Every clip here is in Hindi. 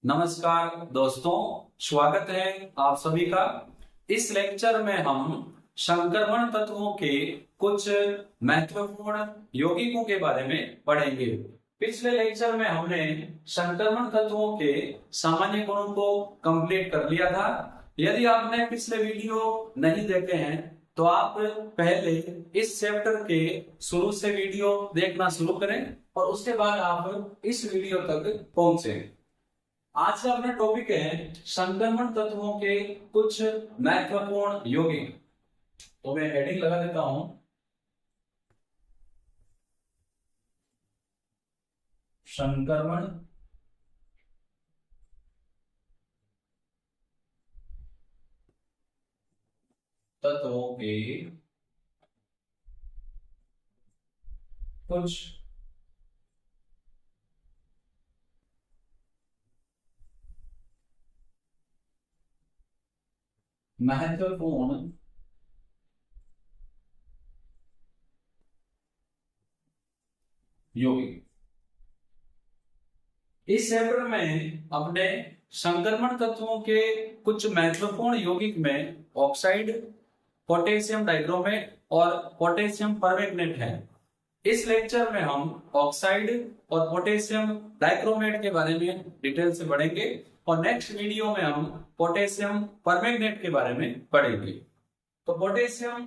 नमस्कार दोस्तों, स्वागत है आप सभी का। इस लेक्चर में हम संक्रमण तत्वों के कुछ महत्वपूर्ण यौगिकों के बारे में पढ़ेंगे। पिछले लेक्चर में हमने संक्रमण तत्वों के सामान्य गुणों को कंप्लीट कर लिया था। यदि आपने पिछले वीडियो नहीं देखे हैं तो आप पहले इस चैप्टर के शुरू से वीडियो देखना शुरू करें और उसके बाद आप इस वीडियो तक पहुंचे। आज का अपना टॉपिक है संक्रमण तत्वों के कुछ महत्वपूर्ण यौगिक। तो मैं हेडिंग लगा देता हूं, संक्रमण तत्वों के कुछ महत्वपूर्ण यौगिक। इस चैप्टर में अपने संक्रमण तत्वों के कुछ महत्वपूर्ण यौगिक में ऑक्साइड, पोटेशियम डाइक्रोमेट और पोटेशियम परमैंगनेट है। इस लेक्चर में हम ऑक्साइड और पोटेशियम डाइक्रोमेट के बारे में डिटेल से पढ़ेंगे और नेक्स्ट वीडियो में हम पोटेशियम परमैंगनेट के बारे में पढ़ेंगे। तो पोटेशियम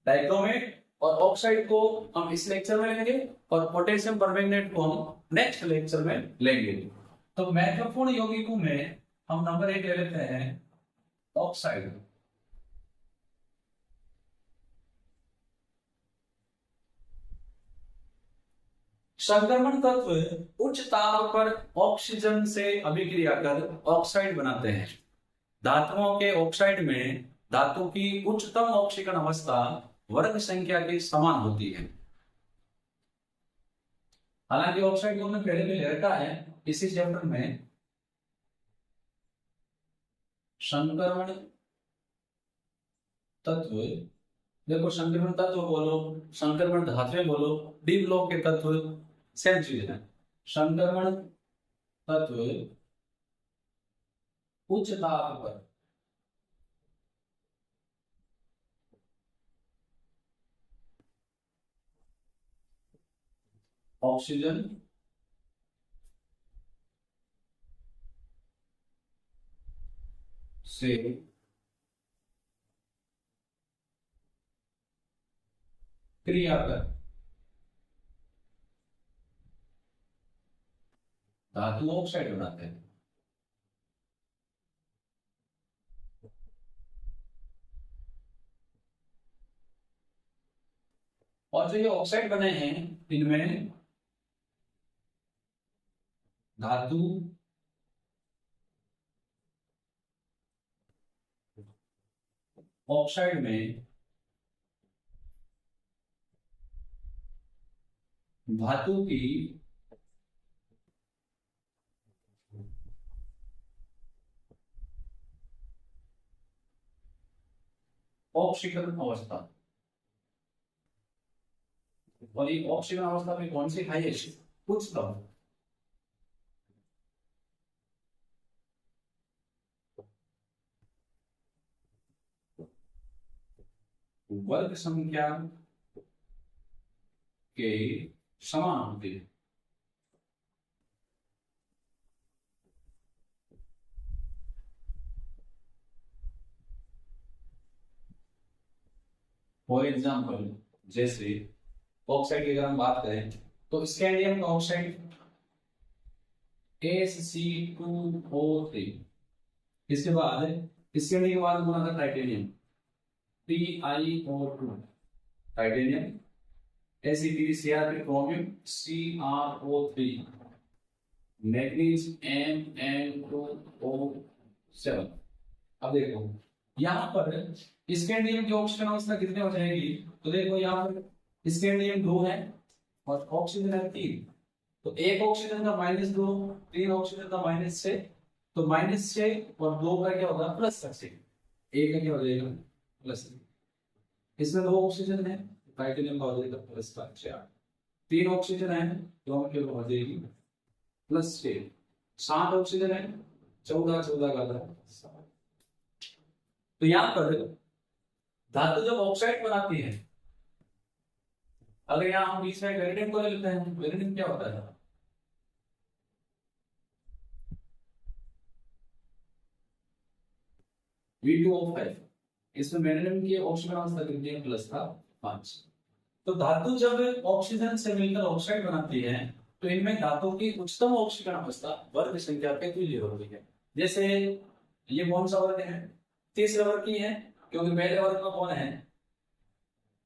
डाइक्रोमेट और ऑक्साइड को हम इस लेक्चर में लेंगे और पोटेशियम परमैंगनेट को हम नेक्स्ट लेक्चर में लेंगे। तो महत्वपूर्ण यौगिकों में हम नंबर 1 ले लेते हैं ऑक्साइड। संक्रमण तत्व उच्च ताप पर ऑक्सीजन से अभिक्रिया कर ऑक्साइड बनाते हैं। धातुओं के ऑक्साइड में धातु की उच्चतम ऑक्सीकरण अवस्था वर्ग संख्या के समान होती है। हालांकि ऑक्साइड को हमने पहले भी ले रखा है इसी चैप्टर में। संक्रमण तत्व, देखो संक्रमण तत्व बोलो, संक्रमण धातुएं बोलो, डी ब्लॉक के तत्व सेम चीज है। संक्रमण तत्व उच्च ताप पर ऑक्सीजन से क्रिया कर धातु ऑक्साइड बनाते हैं। और जो ये ऑक्साइड बने हैं इनमें धातु ऑक्साइड में धातु की ऑक्सीकरण अवस्था, और ये ऑक्सीकरण अवस्था में कौन सी खाई है? कुछ तब वर्ग संख्या के समान होती है। फॉर एग्जाम्पल जैसे ऑक्साइड की अगर हम बात करें तो स्कैंडियम ऑक्साइड Sc2O3, इसके बाद स्कैंडियम के बाद बना था titanium TiO2, titanium Ag3Cr3 chromium CrO3, manganese Mn2O7। अब देखो यहाँ पर स्कैंडियम की ऑक्सीजन अवस्था कितनी हो जाएगी? तो देखो यहाँ पर स्कैंडियम 2 है और ऑक्सीजन है 3, तो एक ऑक्सीजन का -2, 3 ऑक्सीजन का -6, तो -6 और 2 का क्या होगा? +6। एक का क्या हो जाएगा? +6। इसमें 2 ऑक्सीजन है, टाइटेनियम का हो जाएगा +4। 3 ऑक्सीजन है, दोनों की हो जाएगी +6। 7 ऑक्सीजन है, 14 14 का था। तो यहां पर धातु जब ऑक्साइड बनाती है, अगर यहां हम बीच में वेरिडियम को ले लेते हैं, वेरिडियम क्या होता है? V2O5। इसमें वेरिडियम की ऑक्सीजन अवस्था कितनी है? प्लस का 5। तो धातु जब ऑक्सीजन से मिलकर ऑक्साइड बनाती है, तो इनमें धातु की उच्चतम ऑक्सीजन अवस्था वर्ग संख्या के तुल्य होती है। जैसे ये कौन सा वर्ग है? तीसरे वर्ग की है, क्योंकि पहले वर्ग में कौन है?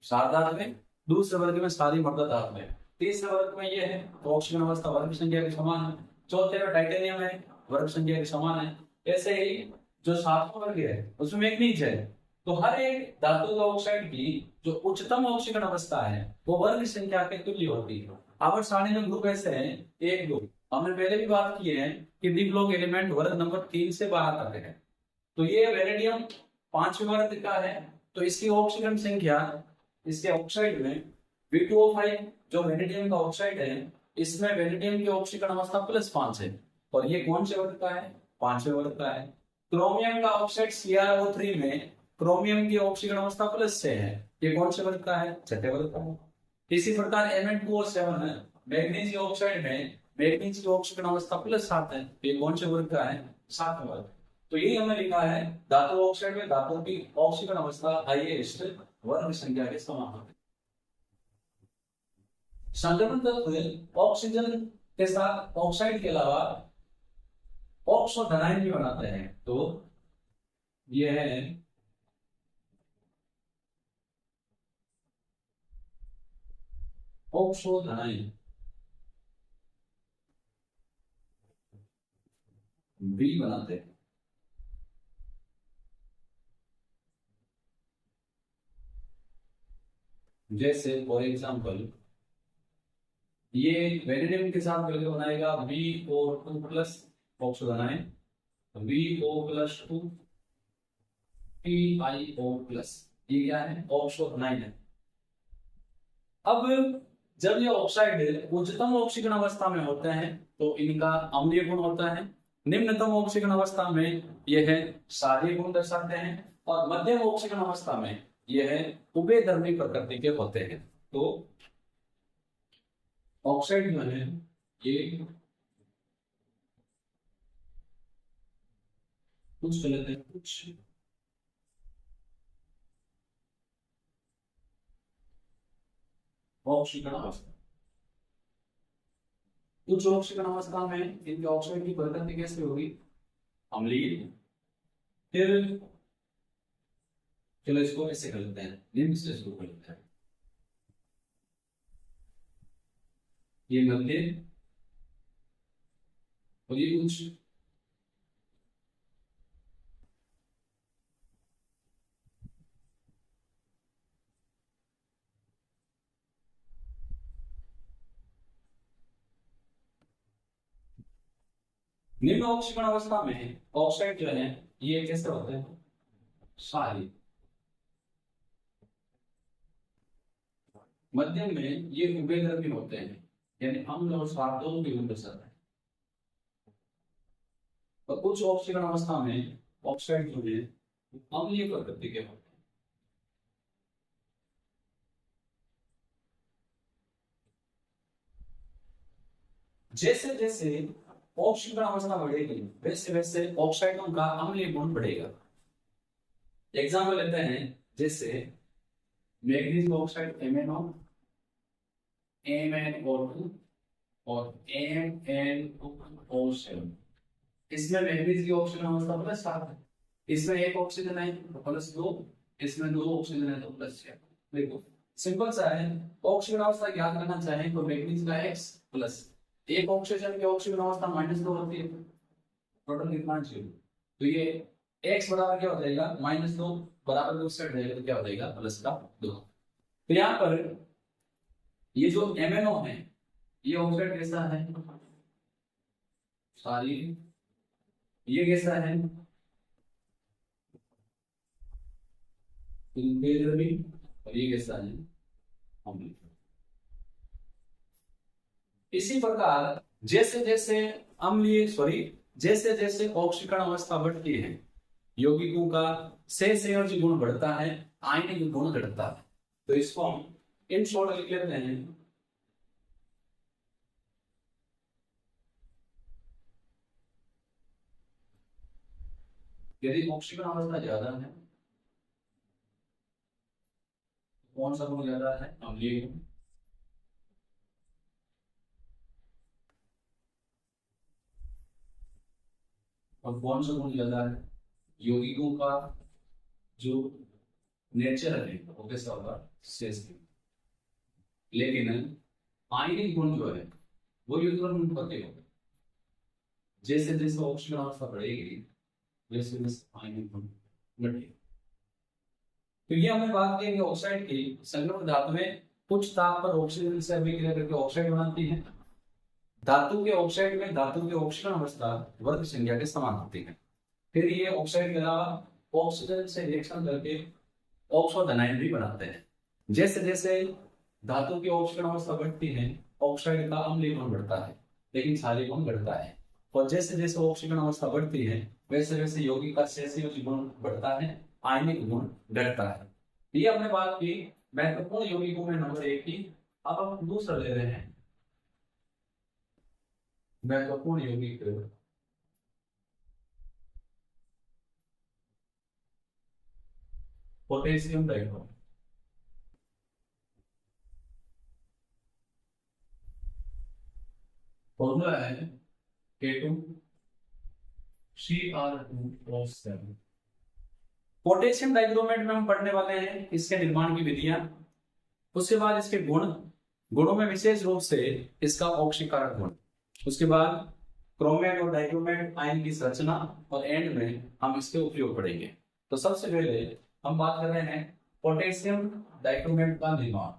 सात धातु में, दूसरे वर्ग में सारी मर्द धातु में, तीसरे वर्ग में ये है, तो ऑक्सीजन अवस्था वर्ग संख्या के समान है। चौथे में टाइटेनियम है, वर्ग संख्या के समान है। ऐसे ही जो सातवां वर्ग है उसमें मैग्नीज है। तो हर एक धातु का ऑक्साइड की जो उच्चतम ऑक्सीजन अवस्था है वो वर्ग संख्या के तुल्य होती है। आवर्त सारणी में ग्रुप ऐसे हैं, 1 2। हमने पहले भी बात की है कि डी ब्लॉक एलिमेंट वर्ग नंबर 3 से बाहर आते हैं। तो ये वेरिडियम 5वें वर्ग का है, तो इसकी ऑक्सीजन संख्या, इसके ऑक्साइड में V2O5 जो वेरिडियम का ऑक्साइड है, इसमें वेरिडियम की ऑक्सीजन अवस्था +5 है। और ये कौन से वर्ग का है? 5वें वर्ग का है। क्रोमियम का ऑक्साइड CrO3 में क्रोमियम की ऑक्सीजन अवस्था +6 है। ये कौन से वर्ग का है? 6ठे वर्ग का है। इसी प्रकार Mn2O7 है, मैग्नीज ऑक्साइड में मैग्नीज की ऑक्सीजन अवस्था +7 है। ये कौन से वर्ग का है? 7वें वर्ग। तो यही हमने लिखा है, धातु ऑक्साइड में धातु की ऑक्सीजन अवस्था हाईएस्ट वर्ग संख्या के समान है। संक्रमण तत्व ऑक्सीजन के साथ ऑक्साइड के अलावा ऑक्सो धनायन भी बनाते हैं। तो यह है ऑक्सो धनायन भी बनाते हैं। जैसे फॉर एग्जांपल ये वेरिडियम के साथ मिलकर बनाएगा VO2+ ऑक्सो धनायन, VO+2 PiO+, ये क्या है? ऑक्सो धनायन है। अब जब ये ऑक्साइड उच्चतम ऑक्सीजन अवस्था में होते हैं तो इनका अम्लीय गुण होता है, निम्नतम ऑक्सीजन अवस्था में यह है क्षारीय गुण दर्शाते हैं, और मध्यम ऑक्सीजन अवस्था में यह है उभयधर्मी प्रकृति के होते हैं। तो ऑक्साइड जो है ये कुछ गलत है, कुछ ऑक्सीजन अवस्था, कुछ ऑक्सीजन अवस्था में इनके ऑक्साइड की प्रकृति कैसे होगी? अम्लीय। फिर चलो इसको ऐसे कर लेते हैं, निम्न से शुरू कर लेते हैं। ये मध्य और ये उच्च। निम्न ऑक्सीजन अवस्था में ऑक्साइड जो है ये कैसे होते हैं? क्षारीय। मध्यम में ये उभयधर्मी होते हैं, यानी अम्ल और क्षार दोनों के गुण दर्शाते हैं। और कुछ ऑक्सीजन अवस्था में ऑक्साइड जो है अम्लीय प्रकृति के होते हैं। जैसे जैसे ऑक्सीजन अवस्था बढ़ेगी वैसे वैसे ऑक्साइडों का अम्लीय गुण बढ़ेगा। एग्जाम्पल लेते हैं, जैसे मैग्नीशियम ऑक्साइड MnO, MnO2 और MnO7। इसमें मैग्नीशियम की ऑक्सीजन अवस्था +7 है, इसमें एक ऑक्सीजन है तो +2, इसमें 2 ऑक्सीजन है तो +6। देखो सिंपल सा है, ऑक्सीजन अवस्था याद रखना चाहें तो मैग्नीशियम का X प्लस एक ऑक्सीजन की ऑक्सीजन अवस्था -2 होती है, टोटल कितना 0। तो ये x बराबर क्या हो जाएगा? -2 बराबर 2 से हट जाएगा तो क्या हो जाएगा? +2। तो यहाँ पर ये जो MnO है ये ऑक्साइड कैसा है? सारी। ये कैसा है? और ये कैसा है? अम्लीय। इसी प्रकार जैसे जैसे अम्लीय सॉरी जैसे जैसे ऑक्सीकरण अवस्था बढ़ती है यौगिकों का सहसंयोजी गुण बढ़ता है, आयनिक गुण घटता है। तो इसको हम इन शॉर्ट लिख लेते हैं। यदि ऑक्सीकरण अवस्था ज्यादा है, कौन सा गुण ज्यादा है? अम्लीय गुण। और कौन सा गुण ज्यादा है? यौगिकों का जो नेचर है वो कैसा होगा? शेष। लेकिन आयनिक गुण जो है वो यूनिफॉर्म होते हो, जैसे जैसे ऑक्सीजन अवस्था बढ़ेगी वैसे वैसे आयनिक गुण घटेगा। तो ये हमने बात की कि ऑक्साइड की संगम धातु में उच्च ताप पर ऑक्सीजन से अभिक्रिया करके ऑक्साइड बनाती है। धातु के ऑक्साइड में धातु की ऑक्सीजन अवस्था वर्ग संख्या के समान होती है। फिर ये ऑक्साइड के अलावा ऑक्सीजन से रिएक्शन करके ऑक्सो धनायन भी बनाते हैं। जैसे जैसे धातु की ऑक्सीजन अवस्था बढ़ती है ऑक्साइड का अम्लीय गुण बढ़ता है लेकिन क्षारीय गुण घटता है। और जैसे जैसे ऑक्सीजन अवस्था बढ़ती है वैसे वैसे यौगिक का शेषयोगी गुण बढ़ता है, आयनिक गुण घटता है। ये हमने बात की महत्वपूर्ण यौगिकों में नंबर 1 की। अब हम दूसरा ले रहे हैं महत्वपूर्ण यौगिक पोटेशियम डाइक्रोमेट। फॉर्मूला है K2Cr2O7। पोटेशियम डाइक्रोमेट में हम पढ़ने वाले हैं इसके निर्माण की विधियां, उसके बाद इसके गुणों में विशेष रूप से इसका ऑक्सीकरण गुण, उसके बाद क्रोमेट और डाइक्रोमेट आयन की संरचना और एंड में हम इसके उपयोग पढ़ेंगे। तो सबसे पहले हम बात कर रहे हैं पोटेशियम डाइक्रोमेट का निर्माण।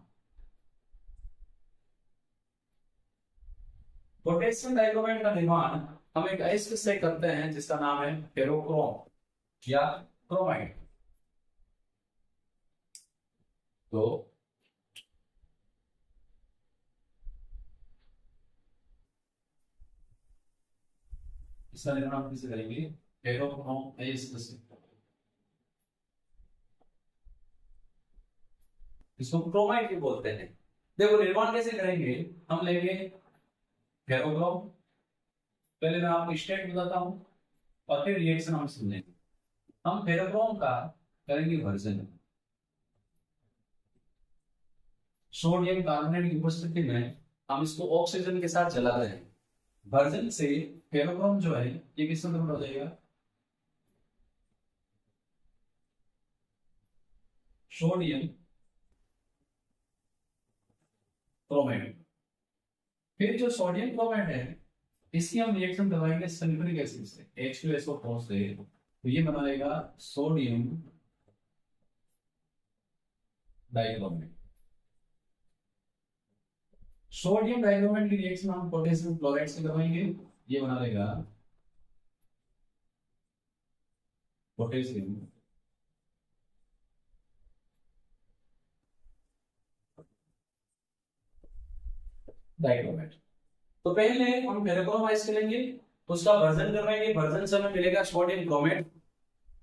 पोटेशियम डाइक्रोमेट का निर्माण हम एक एसिड से करते हैं जिसका नाम है फेरोक्रोम या क्रोमाइड। तो इसका निर्माण किससे करेंगे? फेरोक्रोम एसिड से। इसको क्रोमाइड भी बोलते हैं। देखो निर्माण कैसे करेंगे, हम लेंगे फेरोक्रोम, पहले मैं आपको स्टेट बताता हूं और फिर रिएक्शन हम समझेंगे। हम फेरोक्रोम का करेंगे वर्जन। सोडियम कार्बोनेट की उपस्थिति में हम इसको ऑक्सीजन के साथ जलाते हैं। वर्जन से फेरोक्रोम जो है ये किस में हो जाएगा? Sodium chromate. फिर जो सोडियम क्रोमेट है इसकी हम रिएक्शन करवाएंगे सल्फ्यूरिक एसिड से H2SO4 से, तो ये बना लेगा सोडियम डाइक्रोमेट। सोडियम डाइक्रोमेट की रिएक्शन हम पोटेशियम क्लोराइड से करवाएंगे, ये बना लेगा पोटेशियम डाइक्रोमेट। तो पहले हम फेरोक्रोमाइज करेंगे, उसका वर्जन करवाएंगे, वर्जन से हमें मिलेगा सोडियम क्रोमेट।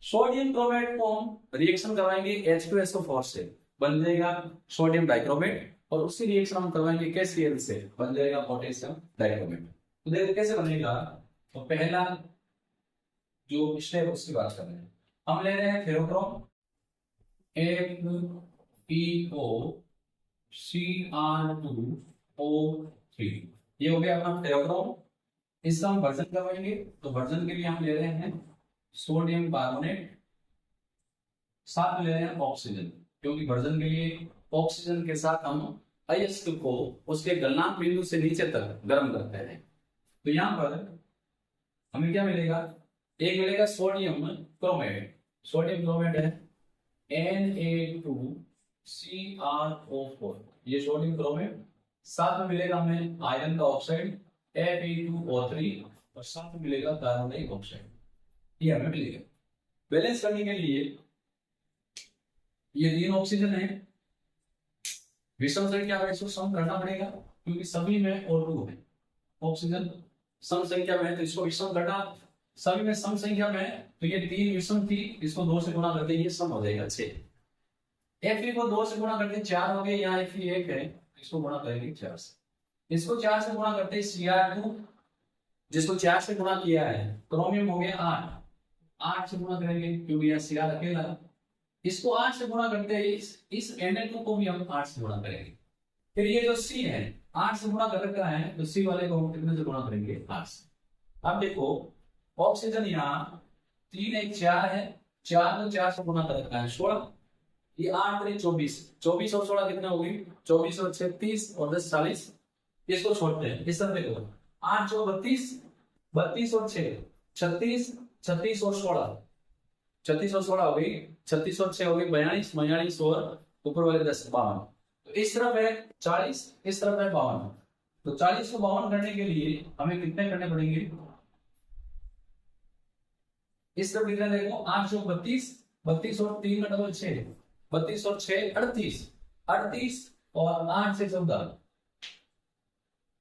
सोडियम क्रोमेट को हम रिएक्शन करवाएंगे H2SO4 से, बन जाएगा सोडियम डाइक्रोमेट, और उसकी रिएक्शन हम करवाएंगे KCl से, बन जाएगा पोटेशियम डाइक्रोमेट। तो देखो कैसे बनेगा। तो पहला जो स्टेप उसकी बात कर रहे हैं, हम ले रहे हैं फेरोक्रोम FeOCr2O3, ये हो गया अपना फेरोक्रोम। इसका हम वर्जन करवाएंगे, तो वर्जन के लिए हम ले रहे हैं सोडियम कार्बोनेट, साथ में ले रहे हैं ऑक्सीजन, क्योंकि वर्जन के लिए ऑक्सीजन के साथ हम अयस्क को उसके गलनांक बिंदु से नीचे तक गर्म करते हैं। तो यहाँ पर हमें क्या मिलेगा? एक मिलेगा सोडियम क्रोमेट, सोडियम क्रोमेट है Na2CrO4, ये सोडियम क्रोमेट। साथ में मिलेगा हमें आयरन का ऑक्साइड Fe2O3, और साथ में मिलेगा कार्बन डाइऑक्साइड, ये हमें मिलेगा। बैलेंस करने के लिए ये 3 ऑक्सीजन है, विषम संख्या में इसको सम करना पड़ेगा क्योंकि सभी में O2 है, ऑक्सीजन सम संख्या में है तो इसको विषम करना, सभी में सम संख्या में है तो ये 3 विषम थी, इसको 2 से गुणा करते ये सम हो जाएगा 6। Fe को 2 से गुणा करते 4 हो गए, यहाँ Fe 1 है, इसको गुणा करेंगे 4 से। इसको 4 से गुणा करते Cr2, जिसको 4 से गुणा किया है, क्रोमियम हो गया 8 से गुणा करेंगे क्योंकि यहाँ Cr अकेला है। इसको 8 से गुणा करते हैं, इस Na2 को भी हम 8 से गुणा करेंगे। फिर ये जो C है 8 से गुणा कर रखा है तो C वाले को हम कितने से गुणा करेंगे 8 से। अब देखो ऑक्सीजन यहाँ 3 1 4 है, 4 को 4 से गुणा कर रखा है 16, ये 8 3 24, 24 और 16 कितना होगी 24 और 36 और 10 40, इसको छोड़ते हैं। इस तरह देखो 8 4 32, 32 और 6 36, 36 और 16, 36 और 16 हो गई, 36 और 6 हो गई 42, 42 और ऊपर वाले 10 52। तो इस तरफ है 40, इस तरफ है 52, तो 40 को 52 करने के लिए हमें कितने करने पड़ेंगे, इस तरफ कितना देखो 8 4 32, 32 और 3 का डबल 6, 32 और 6 38, 38 और 8 से 14,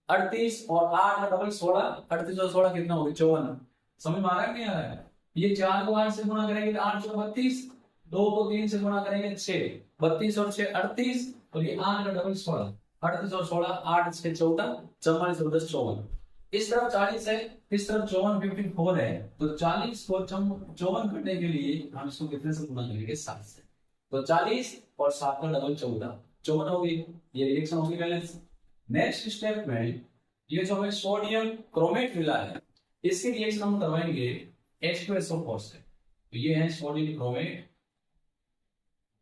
38 और 8 का डबल 16, 38 और 16 कितना होगी 54। समझ में आ रहा है नहीं आ रहा है? ये 4 को 8 से गुणा करेंगे तो 8 4 32, 2 को 3 से गुणा करेंगे 6, 32 और 6 38 और ये 8 का डबल 16, 38 और 16 8 6 14, 44 और 10 54। इस तरफ 40 है, इस तरफ 54 54 है, तो 40 को 54 करने के लिए हम इसको कितने से गुणा करेंगे 7 से। तो 40 और 7 का डबल 14, 54 होगी, ये रिएक्शन होगी बैलेंस। नेक्स्ट स्टेप में ये जो हमें सोडियम क्रोमेट मिला है इसकी रिएक्शन हम करवाएंगे H2SO4 से। तो ये है सोडियम क्रोमेट,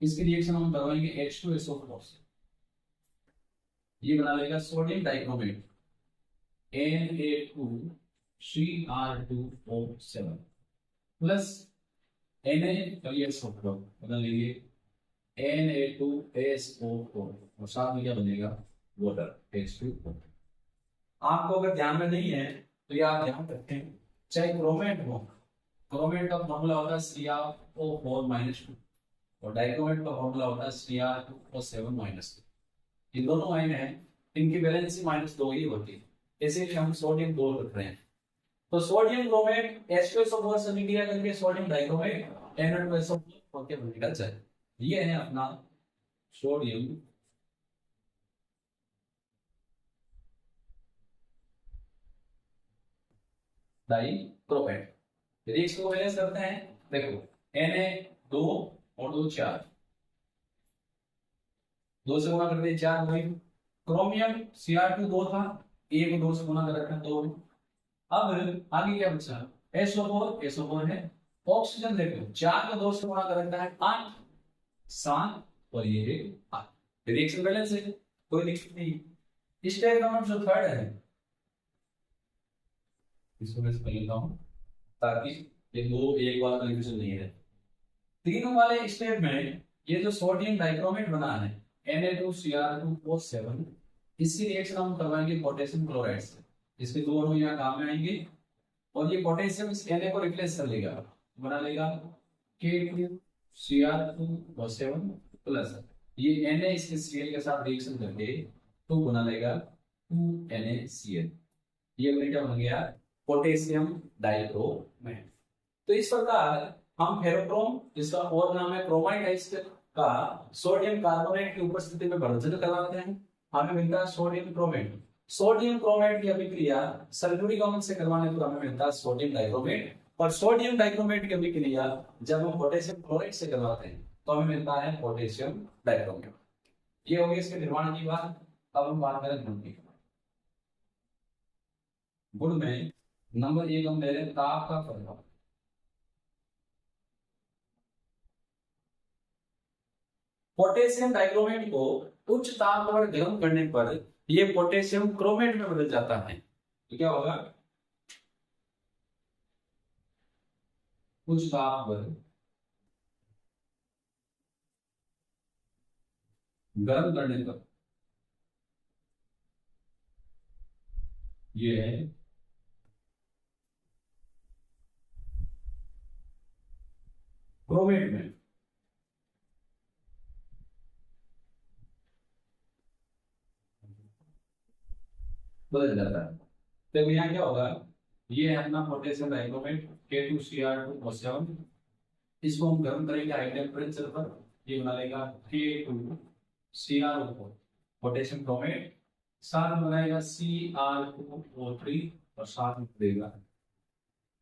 इसकी रिएक्शन हम करवाएंगे H2SO4 से। ये बना लेगा sodium dichromate Na2Cr2O7 plus Na बना लेंगे Na2SO4 और साथ में क्या बनेगा वाटर H2O। आपको अगर ध्यान में नहीं है तो ये आप ध्यान रखते हैं, चाहे क्रोमेट हो, क्रोमेट का फॉर्मूला होता है Cr4-2 और डाइक्रोमेट का फॉर्मूला होता है Cr2O7-2। ये दोनों आयन हैं, इनकी वैलेंसी -2 ही होती है, इसीलिए हम सोडियम 2 रख रहे हैं। तो सोडियम क्रोमेट H2SO4 से निकला करके सोडियम डाइक्रोमेट Na2SO4 होके निकल जाए। ये है अपना सोडियम डाइक्रोमेट। रिएक्शन को बैलेंस करते हैं, देखो Na 2 और 2 4, 2 से गुणा कर दिए 4 हुई, क्रोमियम Cr2 2 था, 1 को 2 से गुणा कर रखा 2। अब आगे क्या बचा SO4 है, ऑक्सीजन देखो 4 को 2 से गुणा कर रखा है 8 7 और ये 8। रिएक्शन बैलेंस है, कोई दिक्कत नहीं। स्टेप नंबर जो थर्ड है इसको मैं पहले लिखता हूं ताकि ये दो एक बार कन्फ्यूजन नहीं है। तीनों वाले स्टेप में ये जो सोडियम डाइक्रोमेट बना है Na2Cr2O7, इसकी रिएक्शन हम करवाएंगे पोटेशियम क्लोराइड से। इसके दो अणु यहाँ काम में आएंगे और ये पोटेशियम इस Na को रिप्लेस कर लेगा, बना लेगा K2Cr2O7 प्लस ये Na इसके Cl के साथ रिएक्शन करके 2 बना लेगा 2NaCl। ये क्या बन गया पोटेशियम डाइक्रोमेट। तो इस प्रकार हम फेरोक्रोम, जिसका और नाम है क्रोमाइड एसिड का सोडियम कार्बोनेट की उपस्थिति में वर्जन करवाते हैं, हमें मिलता है सोडियम क्रोमेट। सोडियम क्रोमेट की अभिक्रिया सल्फ्यूरिक अम्ल से करवाने पर हमें मिलता है सोडियम डाइक्रोमेट, और सोडियम डाइक्रोमेट की अभिक्रिया जब हम पोटेशियम क्लोराइड से करवाते हैं तो हमें मिलता है पोटेशियम डाइक्रोमेट। ये होगी इसके निर्माण की बात। अब हम बात करें गुण की। गुण में नंबर 1 हम ले रहे हैं ताप का प्रभाव। पोटेशियम डाइक्रोमेट को उच्च ताप पर गर्म करने पर यह पोटेशियम क्रोमेट में बदल जाता है। तो क्या होगा, उच्च ताप पर गर्म करने पर यह है क्रोमेट में बदल जाता है। तो यहाँ क्या होगा, ये है अपना पोटेशियम डाइक्रोमेट K2Cr2O7। इसको हम गर्म करेंगे हाई टेम्परेचर पर, ये बना लेगा K2Cr4 पोटेशियम क्रोमेट, साथ में बनाएगा Cr2O3 और साथ में देगा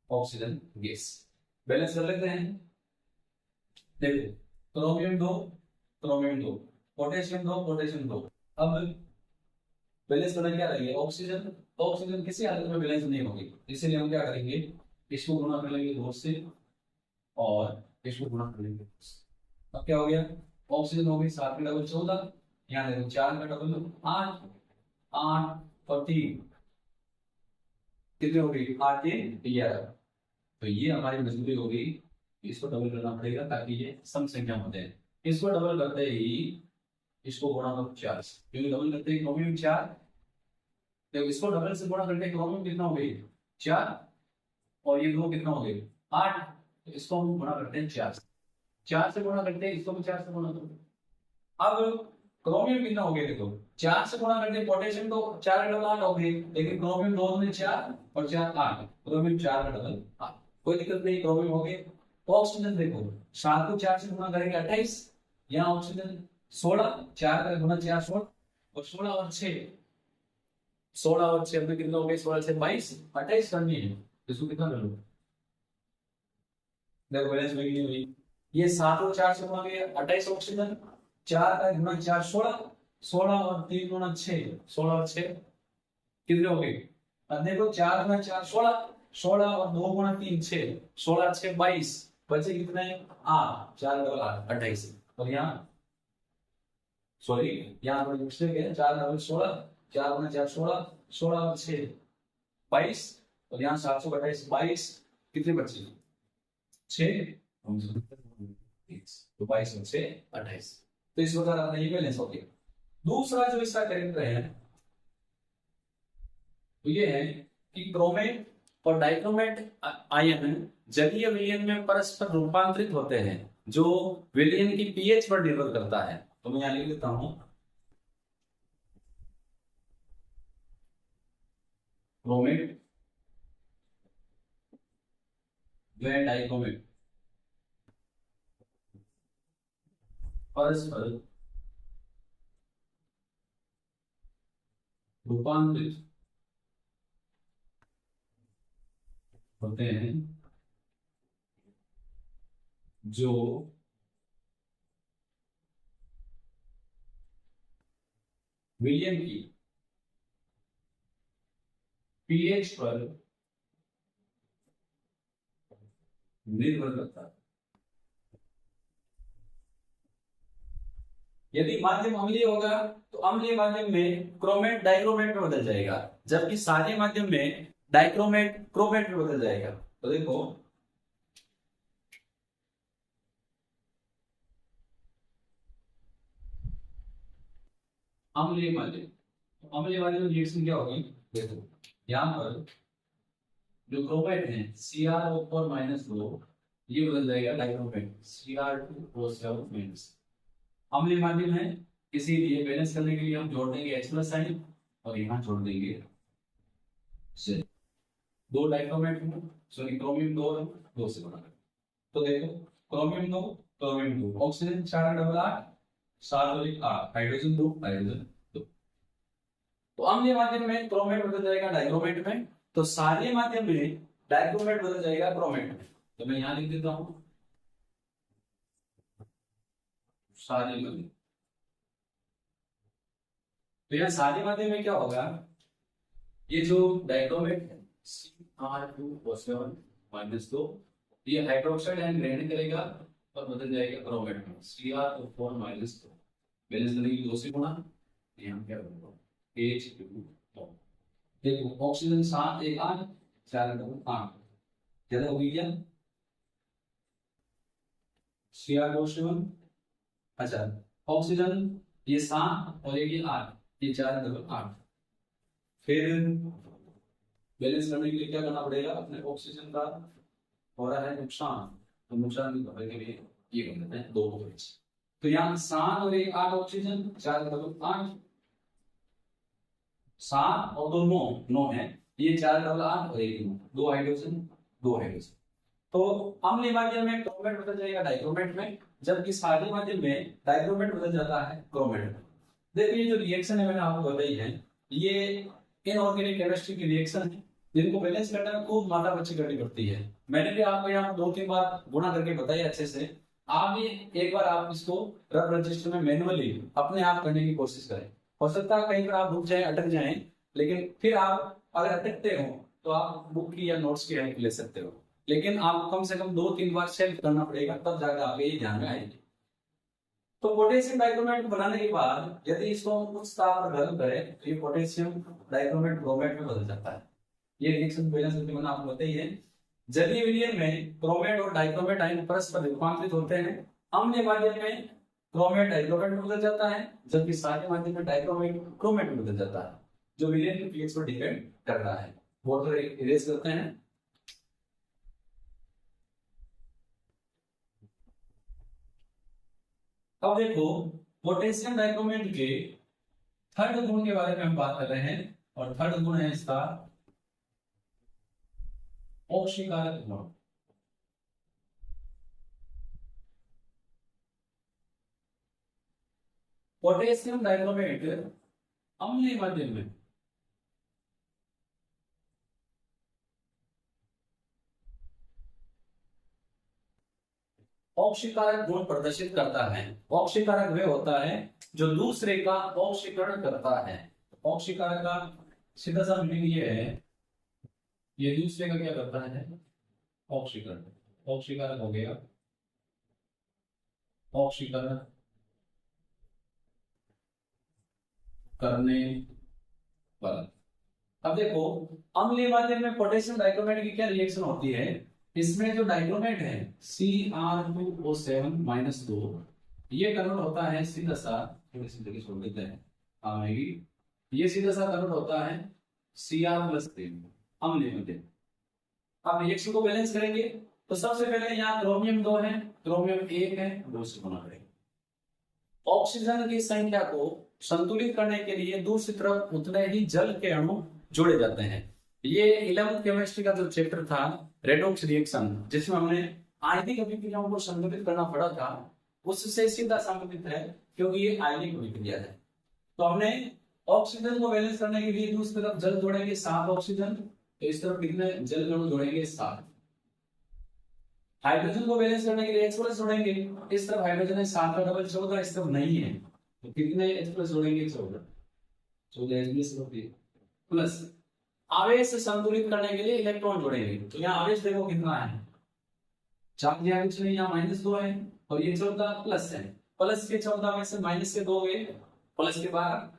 ऑक्सीजन गैस। बैलेंस कर लेते हैं। देखो क्रोमियम 2 क्रोमियम 2, पोटेशियम 2 पोटेशियम 2। अब बैलेंस करना क्या रहेगा, ऑक्सीजन। ऑक्सीजन किसी हालत में बैलेंस नहीं होगी, इसीलिए हम क्या करेंगे, इसको गुणा कर लेंगे 2 से और इसको गुणा कर लेंगे 2 से। अब क्या हो गया, ऑक्सीजन हो गई 7 का डबल 14, यहाँ देखो 4 का डबल 8, 8 और 3 कितने हो गई 8 के 11। तो ये हमारी मजबूरी होगी, इसको डबल करना पड़ेगा ताकि ये सम संख्या होते हैं। इसको डबल करते ही इसको गुणा करो 4 से, क्योंकि डबल करते ही क्रोमियम 4, देखो इसको डबल से गुणा करके क्रोमियम कितना हो गई 4 और ये 2 कितना हो गई 8। तो इसको हम गुणा करते हैं 4 से, 4 से गुणा करते हैं, इसको भी 4 से गुणा करो। अब क्रोमियम कितना हो गया, देखो 4 से गुणा करते पोटेशियम तो 4 का डबल 8 हो गई, लेकिन क्रोमियम 2 में 4 और 4 8, क्रोमियम 4 का डबल 8, कोई दिक्कत नहीं, क्रोमियम हो गया। ऑक्सीजन देखो 7 को 4 से गुणा करेंगे 28, यहाँ ऑक्सीजन 16, 4 का गुणा 4 16 और 16 और 6, 16 और 6 में कितना हो गया 16 से 22, 28 करनी है, इसको कितना कर लो, देखो बैलेंस में कितनी हुई, ये 7 और 4 से गुणा गया 28 ऑक्सीजन, 4 का गुणा 4 16, 16 और 3 गुणा 6, 16 और 6 कितने हो गए, अब देखो 4 गुणा 4 16, 16 और 2 गुणा 3 6, 16 6 22, बचे कितने 8, 4 डबल 8 28। और यहाँ सॉरी यहाँ पर मिस्टेक है, 4 डबल 16, 4 गुणा 4 16, 16 और 6 22 और यहाँ 728 22, कितने बचे 6, तो 22 और 6 28। तो इस प्रकार अपना ये बैलेंस हो गया। दूसरा जो इसका कैरेक्टर है तो ये है कि क्रोमेट और डाइक्रोमेट आयन जलीय विलयन में परस्पर रूपांतरित होते हैं, जो विलयन की पीएच पर निर्भर करता है। तो मैं यहां लिख देता हूं, क्रोमेट व डाइक्रोमेट परस्पर रूपांतरित होते हैं, जो विलयन की पीएच पर निर्भर करता है। यदि माध्यम अम्लीय होगा तो अम्लीय माध्यम में क्रोमेट डाइक्रोमेट में बदल जाएगा, जबकि क्षारीय माध्यम में डाइक्रोमेट क्रोमेट में बदल जाएगा। तो देखो अम्लीय माध्यम, अम्लीय माध्यम में रिएक्शन क्या होगी, देखो यहां पर जो क्रोमेट है CrO4 -2, ये बदल जाएगा डाइक्रोमेट Cr2O7-। अम्लीय माध्यम है, इसीलिए बैलेंस करने के लिए हम जोड़ देंगे H+ साइन और यहाँ जोड़ देंगे 2 डाइक्रोमेट सॉरी क्रोमियम 2 से बना। तो देखो क्रोमियम 2 क्रोमियम 2, ऑक्सीजन 4 डबल 8, 7 और 1 8, हाइड्रोजन 2 हाइड्रोजन 2। तो अम्लीय माध्यम में क्रोमेट बदल जाएगा डाइक्रोमेट में, तो क्षारीय माध्यम में डाइक्रोमेट बदल जाएगा क्रोमेट में। तो मैं यहां लिख देता हूं क्षारीय माध्यम। तो यहां क्षारीय माध्यम में क्या होगा, ये जो डाइक्रोमेट है Cr2O7-2, ये हाइड्रोक्साइड आयन ग्रहण करेगा और बदल जाएगा क्रोमेट में Cr2O4-2। बैलेंस करने के लिए 2 से गुणा, यहां क्या होगा H2O। देखो ऑक्सीजन 7 1 8, 4 डबल 8 ज्यादा हो गया Cr2O7। अच्छा ऑक्सीजन ये 7 और ये 8, ये 4 डबल 8। फिर बैलेंस करने के लिए क्या करना पड़ेगा, अपने ऑक्सीजन का हो रहा है नुकसान, तो नुकसान की भरपाई के लिए ये कर देते हैं 2 को बैलेंस। तो यहाँ 7 और 1 8 ऑक्सीजन, 4 डबल 8, 7 और 2 9 9 है, ये 4 डबल 8 और 1 2 हाइड्रोजन 2 हाइड्रोजन। तो अम्लीय माध्यम में क्रोमेट बदल जाएगा डाइक्रोमेट में, जबकि क्षारीय माध्यम में डाइक्रोमेट बदल जाता है क्रोमेट में। देखिए ये जो रिएक्शन है मैंने आपको बताई है, ये इनऑर्गेनिक केमिस्ट्री की रिएक्शन है, जिनको बैलेंस करने में खूब माथा पच्ची करनी पड़ती है। मैंने भी आपको यहाँ 2-3 बार गुणा करके बताया अच्छे से। आप भी एक बार आप इसको रफ रजिस्टर में मैनुअली अपने आप करने की कोशिश करें। हो सकता है कहीं पर आप रुक जाएं, अटक जाएं, लेकिन फिर आप अगर अटकते हो तो आप बुक की या नोट्स की हेल्प ले सकते हो, लेकिन आपको कम से कम 2-3 बार सेल्फ करना पड़ेगा, तब जाकर आपके ये ध्यान में आएगी। तो पोटेशियम डाइक्रोमेट बनाने के बाद यदि इसको हम कुछ ताप पर गर्म करें तो ये पोटेशियम डाइक्रोमेट ब्रोमेट में बदल जाता है। ये रिएक्शन बैलेंस करके मैंने आपको बताई है। जलीय विलयन में क्रोमेट और डाइक्रोमेट आयन परस्पर रूपांतरित होते हैं। अम्लीय माध्यम में क्रोमेट डाइक्रोमेट में बदल जाता है, जबकि क्षारीय माध्यम में डाइक्रोमेट क्रोमेट में बदल जाता है, जो विलयन के पीएच पर डिपेंड करता है। वाटर इरेज करते हैं। अब देखो पोटेशियम डाइक्रोमेट के थर्ड गुण के बारे में हम बात कर रहे हैं, और थर्ड गुण है इसका ऑक्सीकारक गुण। पोटेशियम डाइक्रोमेट अम्लीय माध्यम में ऑक्सीकारक गुण प्रदर्शित करता है। ऑक्सीकारक वह होता है जो दूसरे का ऑक्सीकरण करता है। ऑक्सीकारक का सीधा सा मीनिंग ये है, ये दूसरे का क्या करता है, ऑक्सीकरण। ऑक्सीकारक हो गया ऑक्सीकरण करने वाला। अब देखो अम्लीय माध्यम में पोटेशियम डाइक्रोमेट की क्या रिएक्शन होती है। इसमें जो डाइक्रोमेट है Cr2O7-2, ये कन्वर्ट होता है सीधा सा, थोड़ी सी जगह छोड़ देते हैं, आएगी, ये सीधा सा कन्वर्ट होता है Cr+3 अम्लीय माध्यम। अब रिएक्शन को बैलेंस करेंगे तो सबसे पहले यहाँ क्रोमियम 2 है, क्रोमियम 1 है, 2 से गुणा करेंगे। ऑक्सीजन की संख्या को संतुलित करने के लिए दूसरी तरफ उतने ही जल के अणु जोड़े जाते हैं। ये 11th केमिस्ट्री का जो चैप्टर था रेडॉक्स रिएक्शन, जिसमें हमने आयनिक अभिक्रियाओं को संतुलित करना पड़ा था, उससे सीधा संबंधित है, क्योंकि ये आयनिक अभिक्रिया है। तो हमने ऑक्सीजन को बैलेंस करने के लिए दूसरी तरफ जल जोड़ेंगे 7 ऑक्सीजन, तो इस तरफ कितने जल अणु जोड़ेंगे 7। हाइड्रोजन को बैलेंस करने के लिए H+ जोड़ेंगे, इस तरफ हाइड्रोजन है 7 का डबल 14, इस तरफ नहीं है, तो कितने H+ जोड़ेंगे 14 H+ प्लस आवेश संतुलित करने के लिए इलेक्ट्रॉन जोड़ेंगे। तो यहाँ आवेश देखो कितना है, 4 दिया कुछ नहीं, यहाँ -2 है, और ये 14 प्लस है, प्लस के 14 में से माइनस के 2 गए, प्लस के 12,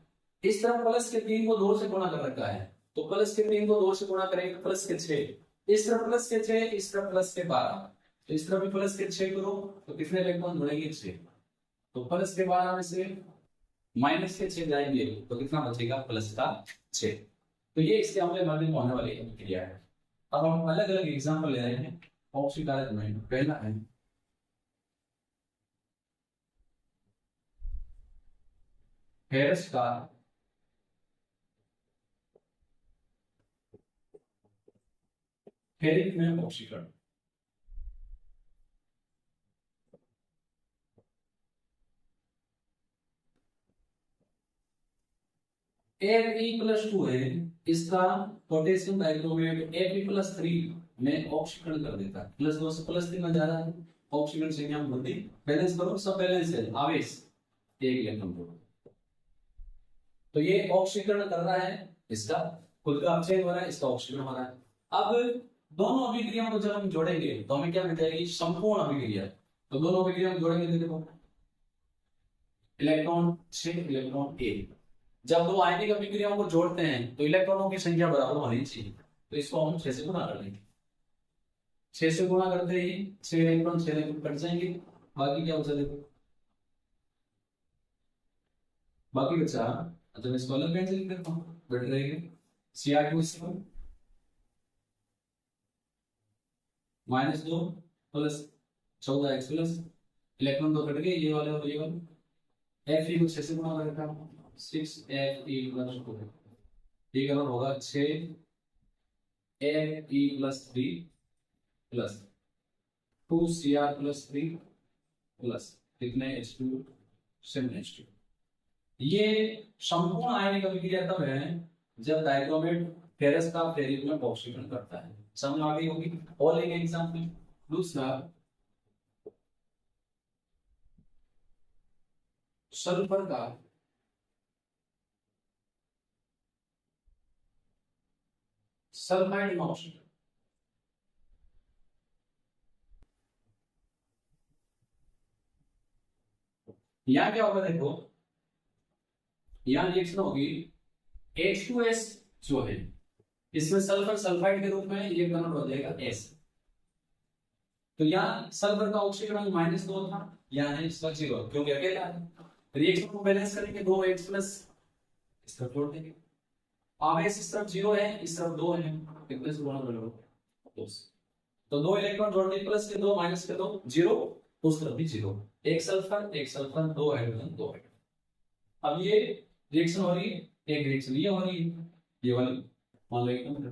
इस तरफ प्लस के 3 को 2 से गुणा कर रखा है, तो प्लस के 3 को 2 से गुणा करेंगे प्लस के 6, इस तरफ प्लस के 6, इस तरफ प्लस के 12, तो इस तरफ भी प्लस के 6 करो तो कितने इलेक्ट्रॉन जुड़ेंगे 6, तो प्लस के 12 में से माइनस के 6 जाएंगे तो कितना बचेगा प्लस का 6। तो ये इसके अम्लीय माध्यम में होने वाली क्रिया है। अब हम अलग अलग एग्जांपल ले रहे हैं ऑक्सीकारक में। पहला है फेरस का फेरिक में ऑक्सीकरण। Fe+2 है, इसका पोटेशियम डाइक्रोमेट Fe+3 में ऑक्सीकरण कर देता है, +2 से +3 में जा रहा है, ऑक्सीकरण संख्या में वृद्धि। बैलेंस करो, सब बैलेंस है, आवेश 1 इलेक्ट्रॉन प्रोटॉन, तो ये ऑक्सीकरण कर रहा है, इसका खुद का अपचयन हो रहा है, इसका ऑक्सीकरण हो रहा है। अब दोनों अभिक्रियाओं को जब हम जोड़ेंगे तो हमें क्या मिल जाएगी, संपूर्ण अभिक्रिया। तो दोनों अभिक्रियाओं को जोड़ेंगे तो देखो इलेक्ट्रॉन 6 इलेक्ट्रॉन 1, जब दो आयनिक अभिक्रियाओं को जोड़ते हैं तो इलेक्ट्रॉनों की संख्या बराबर होनी चाहिए, तो इसको हम 6 से गुणा कर लेंगे। 6 से गुणा करते ही 6 इलेक्ट्रॉन कट जाएंगे, बाकी क्या बचा देखो, बाकी बचा, अच्छा मैं इसको अलग पेन से लिख देता हूँ, बेटर रहेगा। Cr2 -2 प्लस 14 H+, इलेक्ट्रॉन तो कट गए, ये वाले और ये वाले। Fe को 6 से गुणा करता हूँ, 6 Fe+2, ठीक है, होगा 6 Fe+3 प्लस 2Cr+3 प्लस कितने H2 7H2। ये संपूर्ण आयनिक अभिक्रिया तब है जब डाइक्रोमेट फेरस का फेरिक में ऑक्सीकरण करता है। समझ आ गई होगी। और एक एग्जांपल दूसरा, सल्फर का सल्फाइड में ऑक्सीकरण। यहां क्या होगा देखो, यहां रिएक्शन होगी H2S जो है इसमें सल्फर सल्फाइड के रूप में ये कन्वर्ट हो जाएगा S। तो यहाँ सल्फर का ऑक्सीकरण -2 था, यहाँ है इसका 0 क्योंकि अकेला है। रिएक्शन को बैलेंस करेंगे 2H+ इस तरफ जोड़ देंगे। आवेश इस तरफ 0 है, इस तरफ 2 है, कितने से गुणा करोगे 2 से। तो 2 इलेक्ट्रॉन जोड़ दिए, प्लस के 2 माइनस के 2 0, उस तरफ भी 0। एक सल्फर 2 हाइड्रोजन 2 हाइड्रोजन। अब ये रिएक्शन हो रही है, एक रिएक्शन ये हो रही है, ये वाली मान लो एकदम।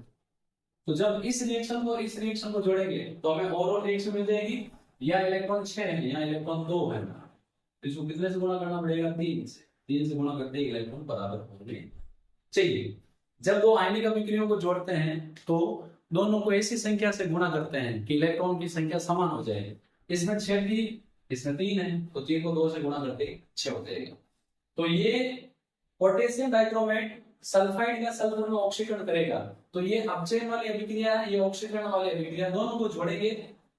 तो जब इस रिएक्शन को इस रिएक्शन को जोड़ेंगे तो हमें और रिएक्शन मिल जाएगी। यहाँ इलेक्ट्रॉन 6 है, यहाँ इलेक्ट्रॉन 2 है, तो इसको कितने से गुणा करना पड़ेगा 3 से। 3 से गुणा करते ही इलेक्ट्रॉन बराबर होंगे। चाहिए जब दो आयनिक अभिक्रियाओं को जोड़ते हैं तो दोनों को ऐसी संख्या से गुणा करते हैं कि इलेक्ट्रॉन की संख्या समान हो जाए। इसमें 6 थी, इसमें 3 है, तो 3 को 2 से गुणा करते 6 हो जाएगा। तो ये पोटेशियम डाइक्रोमेट सल्फाइड या सल्फर में ऑक्सीकरण करेगा, तो ये अपचयन वाली अभिक्रिया, ये ऑक्सीकरण वाली अभिक्रिया, दोनों को जोड़ेंगे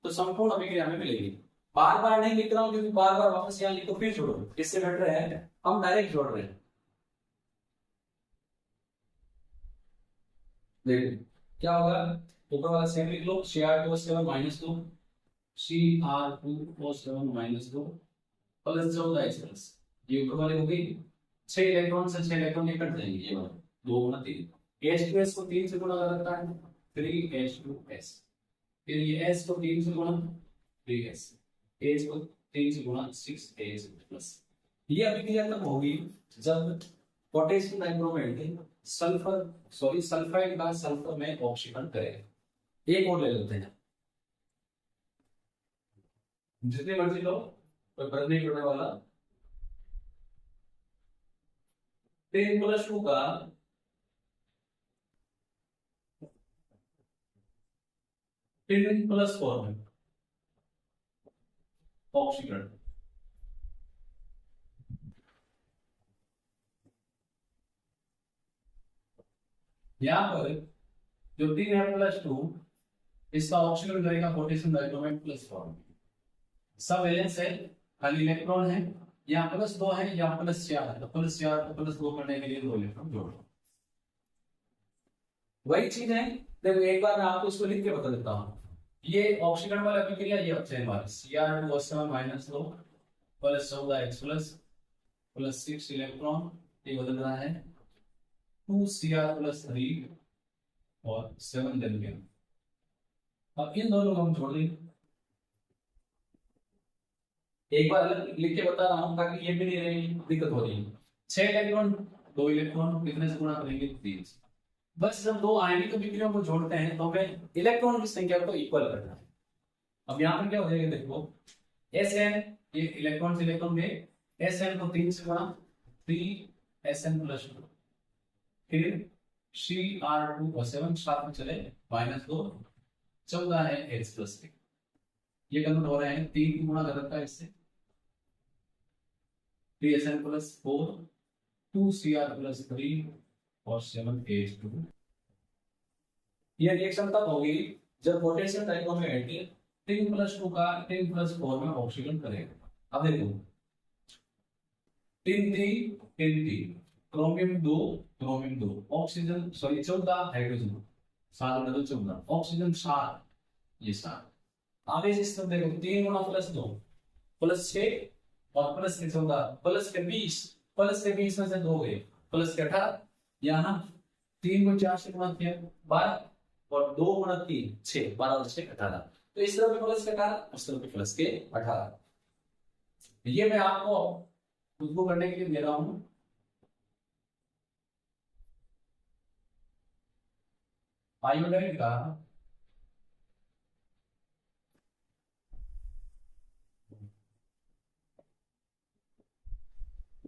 तो संपूर्ण अभिक्रिया में मिलेगी। बार बार नहीं लिख रहा हूं क्योंकि बार बार वापस यहाँ लिखो फिर जोड़ो, इससे बेटर है हम डायरेक्ट जोड़ रहे हैं। देखो क्या होगा, ऊपर वाला सेम लिख लो, Cr2O7 -2 Cr2O7 -2 प्लस 14H+। ये ऊपर वाले हो गई, 6 इलेक्ट्रॉन से 6 इलेक्ट्रॉन ये कट जाएंगे, ये वाला 2 गुना 3। H2S को 3 से गुणा करता है 3H2S, फिर ये S को 3 से गुणा 3S, H को 3 से गुणा 6H+। ये अभिक्रिया तब होगी जब पोटेशियम डाइक्रोमेट सल्फाइड का सल्फर में ऑक्सीकरण करेगा। एक और ले लेते हैं, जितने मर्जी लो, कोई फर्क नहीं पड़ने वाला। 10+2 का +4 में ऑक्सीकरण। यहां पर जो 3m+2 इसका ऑक्सीकरण करेगा पोटेशियम डाइक्रोमेट +4। सब वैलेंस है, खाली इलेक्ट्रॉन है, यहाँ +2 है, यहाँ +4 है, तो +4 को +2 करने के लिए 2 इलेक्ट्रॉन जोड़ो। वही चीज है, देखो एक बार मैं आपको इसको लिख के बता देता हूँ। ये ऑक्सीकरण वाला अभिक्रिया, ये अपचयन वाला Cr2O7 -2 plus 14H+ plus 6 electron, ये बदल रहा है 2Cr+3 और 7 दे दिया। अब इन दोनों को हम जोड़ देंगे। एक बार अलग लिख के बता रहा हूं ताकि ये भी नहीं रहेगी दिक्कत हो रही है। 6 इलेक्ट्रॉन 2 इलेक्ट्रॉन कितने से गुणा करेंगे 3 से। बस जब दो आयनिक अभिक्रियाओं को जोड़ते हैं तो हमें इलेक्ट्रॉन की संख्या को इक्वल करना है। अब यहाँ पर क्या हो जाएगा देखो, Sn ये इलेक्ट्रॉन से इलेक्ट्रॉन में Sn को 3 से गुणा 3Sn+2, फिर Cr2O7 साथ में चले -2 14 है H+3। ये कन्वर्ट हो रहे हैं 3 गुणा कर रखा है इससे 3Sn+4 2Cr+3 और 7H2। यह रिएक्शन तब होगी जब पोटेशियम डाइक्रोमेट 10+2 का 10+4 में ऑक्सीकरण करेगा। अब देखो 3 क्रोमियम 2 ऑक्सीजन 14 हाइड्रोजन 7 14 ऑक्सीजन 7, ये 7 आवेश इस तरफ देखो 3 गुणा +2 +6 और प्लस के 14 प्लस के 20 में से 2 गए प्लस के 18। यहाँ 3 को 4 से गुणा किया 12 और 2 गुणा 3 6, 12 और 6 18। तो इस तरफ प्लस के 18, उस तरफ प्लस के 18। ये मैं आपको खुद को करने के लिए दे रहा हूं। आयोडाइड का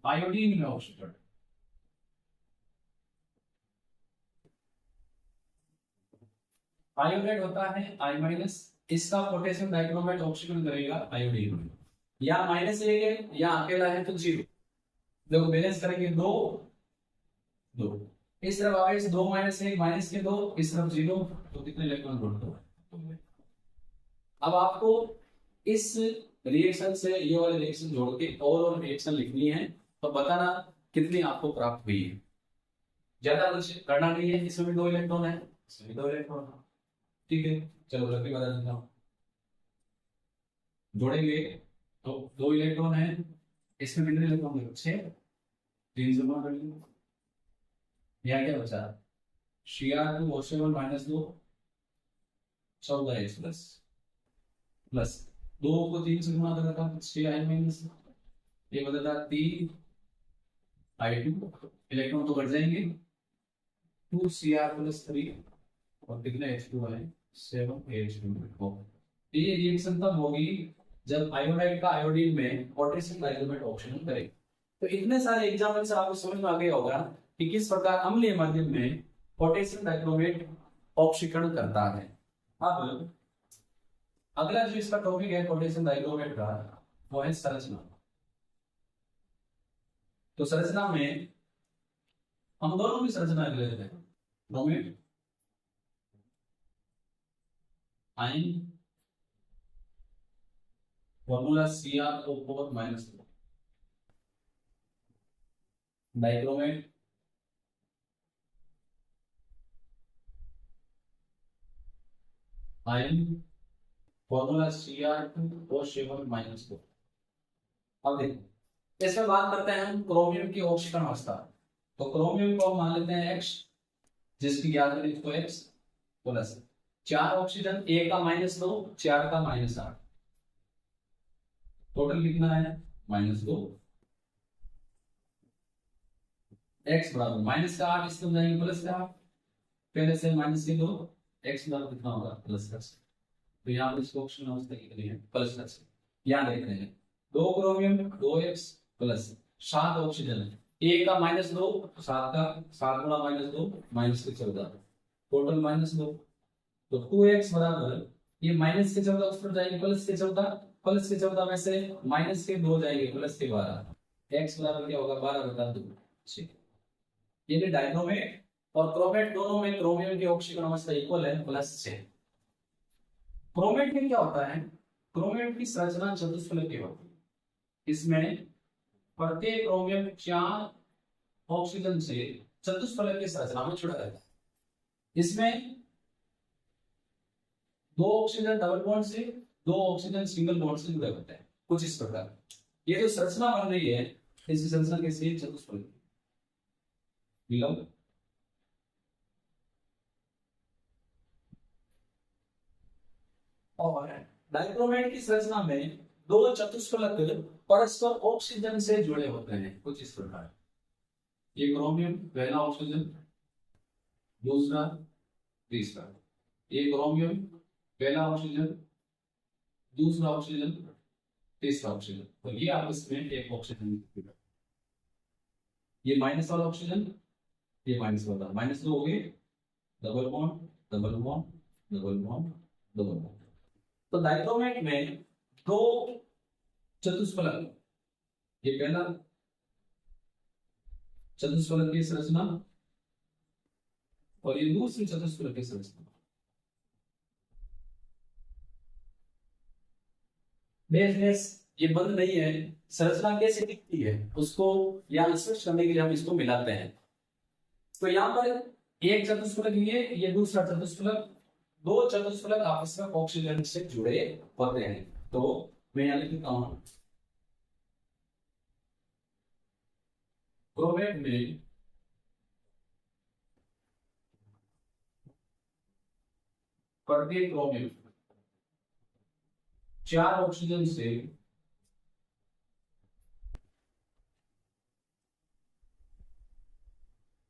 आयोडीन में ऑक्सीकरण। आयोडाइड होता है I माइनस, इसका पोटेशियम डाइक्रोमेट ऑक्सीकरण करेगा आयोडीन में, या -1 है या अकेला है तो 0। देखो बैलेंस करेंगे, दो दो, इस तरफ आगे से 2 -1 माइनस के 2, इस तरफ 0, तो कितने इलेक्ट्रॉन जोड़ दो। अब आपको इस रिएक्शन से ये वाले रिएक्शन जोड़ के और रिएक्शन लिखनी है, तो बताना कितनी आपको प्राप्त हुई है। ज्यादा कुछ करना नहीं है, इसमें भी 2 इलेक्ट्रॉन है, इसमें 2 इलेक्ट्रॉन है, ठीक है। चलो रख के बता देता हूँ, जोड़ेंगे तो 2 इलेक्ट्रॉन है, इसमें कितने इलेक्ट्रॉन है, 6, 3 जमा कर लेंगे। यहाँ क्या बचा, Cr2 O7 -2, 14H plus plus 2 को 3 से गुणा कर रखा, 6I माइनस, ये बदला 3I2, इलेक्ट्रॉन तो बढ़ जाएंगे, 2Cr प्लस 3, और कितने H2 है, 7H2। ये रिएक्शन तब होगी जब आयोडाइड का आयोडीन में पोटेशियम डाइक्रोमेट ऑक्सीकरण करे। तो इतने सारे एग्जाम्पल से आपको समझ में आ गया होगा कि किस प्रकार अम्लीय माध्यम में पोटेशियम डाइक्रोमेट ऑक्सीकरण करता है। अब अगला जो इसका टॉपिक है पोटेशियम डाइक्रोमेट का, वो है संरचना। तो संरचना में हम दोनों की संरचना ले लेते हैं, bromate, ion, formula Cr O4 -2, dichromate, ion, formula Cr2O7 -2। अब देखो इसमें बात करते हैं हम क्रोमियम की ऑक्सीकरण अवस्था। तो क्रोमियम को मान लेते हैं X, जिसकी याद करें इसको X प्लस 4 ऑक्सीजन, एक का -2, 4 का -8, टोटल कितना है -2। X बराबर -8, इसमें जाएंगे +8, पहले से -2, X बराबर कितना होगा +10। तो यहाँ पर इसको ऑप्शन अवस्था कितनी है, +10। यहाँ देख रहे हैं 2 क्रोमियम 2X प्लस 7 ऑक्सीजन, एक का -2, 7 का 7 गुणा -2 -14, टोटल -2। तो 2X बराबर ये -14 उस पर जाएंगे +14 में से -2 जाएंगे +12, X बराबर क्या होगा 12/2। ये डाइक्रोमेट और क्रोमेट दोनों में क्रोमियम की ऑक्सीकरण अवस्था इक्वल है +6। क्रोमेट में क्या होता है, क्रोमेट की संरचना चतुष्फलक की होती है। इसमें प्रत्येक क्रोमियम 4 ऑक्सीजन से चतुष्फलक की संरचना में जुड़ा रहता है। इसमें 2 ऑक्सीजन डबल बॉन्ड से, 2 ऑक्सीजन सिंगल बॉन्ड से जुड़े होते हैं, कुछ इस प्रकार। ये जो संरचना बन रही है, इसकी संरचना कैसी है, चतुष्फलक। और डाइक्रोमेट की संरचना में 2 चतुष्फलक परस्पर ऑक्सीजन से जुड़े होते हैं, कुछ इस प्रकार। ये क्रोमियम पहला ऑक्सीजन, दूसरा, तीसरा। ये क्रोमियम पहला ऑक्सीजन, दूसरा ऑक्सीजन, तीसरा ऑक्सीजन। तो ये आपस में एक ऑक्सीजन, ये माइनस वाला ऑक्सीजन, ये माइनस वाला, -2 हो गए, double bond double bond double bond double bond. तो डाइक्रोमेट में 2 चतुष्फलक, ये पहला चतुष्फलक की संरचना और ये दूसरी चतुष्फलक की संरचना। ये बंद नहीं है, संरचना कैसे दिखती है उसको यहाँ स्पष्ट करने के लिए हम इसको मिलाते हैं। तो यहाँ पर एक चतुष्फलक ये दूसरा चतुष्फलक, 2 चतुष्फलक आपस में ऑक्सीजन से जुड़े होते हैं। तो मैं यहाँ लिखता हूं, क्रोमेट में प्रत्येक क्रोमियम 4 ऑक्सीजन से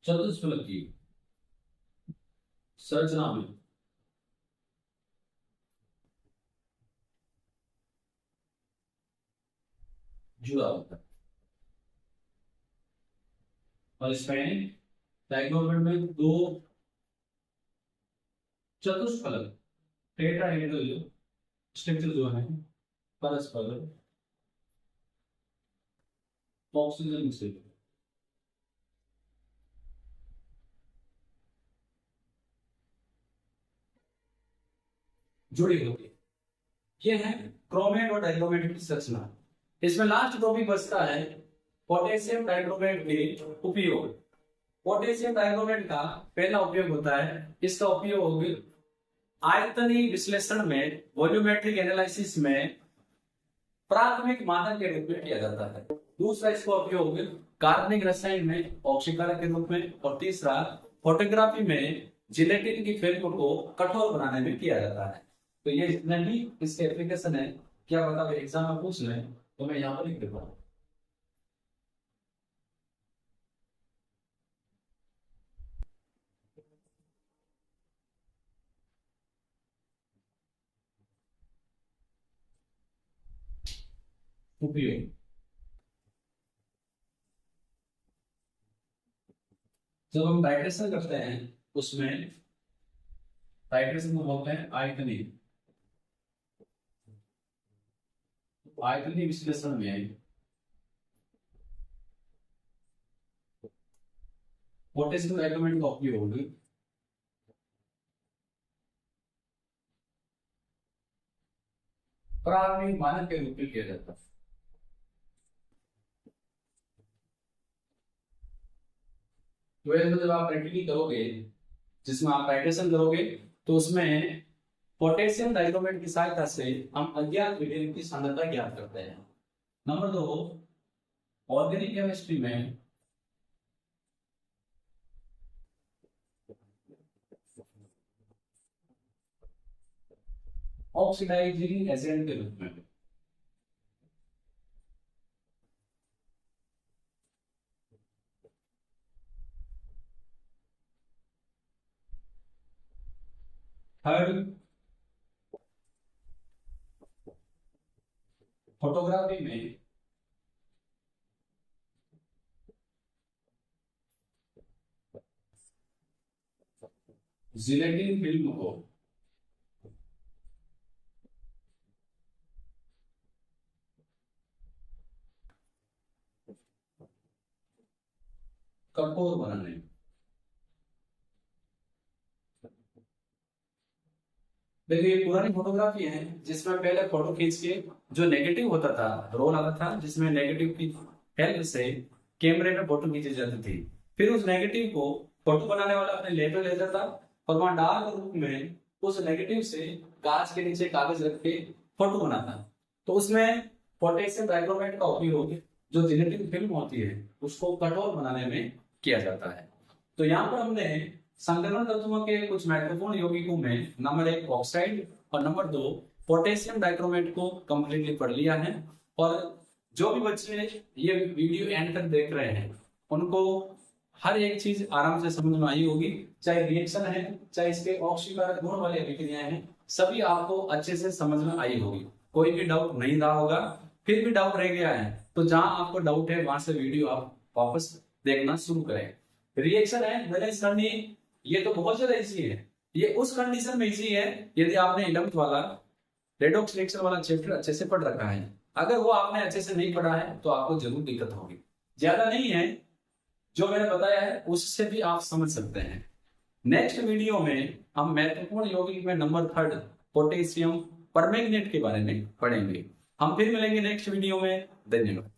चतुष्फलक की संरचना में जुड़ा होता है। और इसमें डायग्राम में दो चतुष्फलक टेट्राहेड्रल स्ट्रक्चर जो है परस्पर ऑक्सीजन से जुड़ी होती है। ये है क्रोमेट और डाइक्रोमेट की संरचना। इसमें लास्ट टॉपिक बचता है पोटेशियम डाइक्रोमेट के उपयोग। पोटेशियम डाइक्रोमेट का पहला उपयोग होता है, इसका उपयोग आयतनीय विश्लेषण में, वॉल्यूमेट्रिक एनालिसिस में प्राथमिक मानक के रूप में किया जाता है। दूसरा इसका उपयोग कार्बनिक रसायन में ऑक्सीकरण के रूप में, और तीसरा फोटोग्राफी में जिलेटिन की फिल्म को कठोर बनाने में किया जाता है। तो ये जितने भी इसके एप्लीकेशन है, क्या पता एग्जाम में पूछ लें तो मैं यहाँ पर लिख देता हूँ। उपयोग जब हम टाइट्रेशन करते हैं उसमें टाइट्रेशन में होता है आयतनीय विश्लेषण में पोटेशियम डाइक्रोमेट का उपयोग प्राथमिक मानक के रूप में किया जाता है। तो जब आप प्रैक्टिकली करोगे, जिसमें आप टाइट्रेशन करोगे, तो उसमें पोटेशियम डाइक्रोमेट की सहायता से हम अज्ञात विलेन की सांद्रता ज्ञात करते हैं। नंबर 2, ऑर्गेनिक केमिस्ट्री में ऑक्सीडाइजिंग एजेंट के रूप में थर्ड, फोटोग्राफी में जिलेटिन फिल्म को कठोर बनाने। देखिए पुरानी फोटोग्राफी है जिसमें पहले फोटो खींच के जो नेगेटिव होता था, रोल आता था, जिसमें नेगेटिव की हेल्प से कैमरे में फोटो खींची जाती थी। फिर उस नेगेटिव को फोटो बनाने वाला अपने लैब में ले जाता और वहां डार्क रूप में उस नेगेटिव से कांच के नीचे कागज रख के फोटो बनाता। तो उसमें पोटेशियम डाइक्रोमेट का उपयोग जो जिलेटिन फिल्म होती है उसको कठोर बनाने में किया जाता है। तो यहाँ पर हमने संक्रमण तत्वों के कुछ महत्वपूर्ण यौगिकों में नंबर 1 ऑक्साइड और नंबर 2 पोटेशियम डाइक्रोमेट को कंप्लीटली पढ़ लिया है। और जो भी बच्चे ये वीडियो एंड तक देख रहे हैं उनको हर एक चीज आराम से समझ में आई होगी, चाहे रिएक्शन है, चाहे इसके ऑक्सीकारक गुण वाली अभिक्रियाएं हैं, सभी आपको अच्छे से समझ में आई होगी। कोई भी डाउट नहीं रहा होगा। फिर भी डाउट रह गया है तो जहां आपको डाउट है वहां से वीडियो आप वापस देखना शुरू करें। रिएक्शन है बैलेंस करनी, ये तो बहुत ज्यादा इजी है। ये उस कंडीशन में इजी है यदि आपने 11th वाला रेडॉक्स रिएक्शन वाला चैप्टर अच्छे से पढ़ रखा है। अगर वो आपने अच्छे से नहीं पढ़ा है तो आपको जरूर दिक्कत होगी। ज्यादा नहीं है, जो मैंने बताया है उससे भी आप समझ सकते हैं। नेक्स्ट वीडियो में हम महत्वपूर्ण यौगिक में नंबर 3 पोटेशियम परमैंगनेट के बारे में पढ़ेंगे। हम फिर मिलेंगे नेक्स्ट वीडियो में। धन्यवाद।